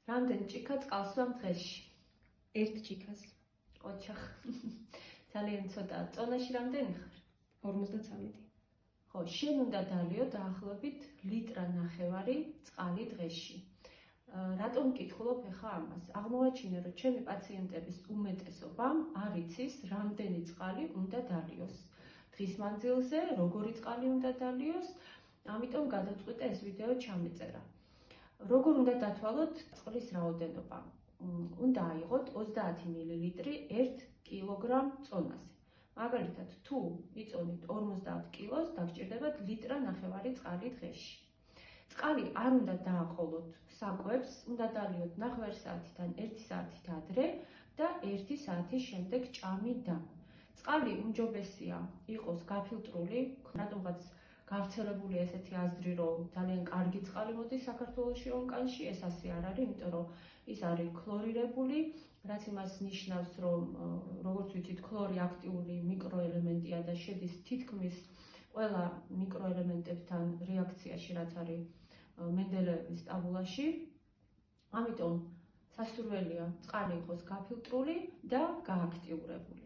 რამდენი ჭიქა წყალს ვამ დღეში? 1 ჭიქას. ოჩახ. ძალიან ცოტა. წონაში რამდენი ხარ? 53. ხო, შენ უნდა დალიო დაახლოებით ლიტრა ნახევარი წყალი დღეში. რატომ მკითხულობ ახლა ამას? აღმოვაჩინე, რომ ჩემი პაციენტების უმეტესობამ არ იცის, რამდენი წყალი უნდა დალიოს. დღის მანძილზე როგორი წყალი უნდა დალიოს, ამიტომ გადავწყვიტე ეს ვიდეო ჩამეწერა. როგორ უნდა დათვალოთ წყლის რაოდენობა? უნდა აიღოთ 30 მილილიტრი 1 კილოგრამ წონაზე. მაგალითად, თუ იწონით 50 კილოს, დაგჭირდებათ ლიტრა ნახევარი წყალი დღეში. წყალი არ უნდა დააყოლოთ საკვებს, უნდა დალიოთ 9 საათიდან 1 საათით ადრე და 1 საათის შემდეგ ჭამი და. წყალი უმჯობესია იყოს გაფილტრული, რატომღაც გავრცელებული ესეთი აზრი, რომ ძალიან კარგი წყალი მოდის საქართველოში ონკანში, ეს ასე არ არის, იმიტომ რომ ის არის ქლორირებული, რაც იმას ნიშნავს, რომ როგორც ვიცით, ქლორი აქტიური მიკროელემენტია და შედის თითქმის ყველა მიკროელემენტებთან რეაქციაში, რაც არის მენდელეევის ტაბულაში. ამიტომ სასურველია წყალი იყოს გაფილტრული და გააქტიურებული.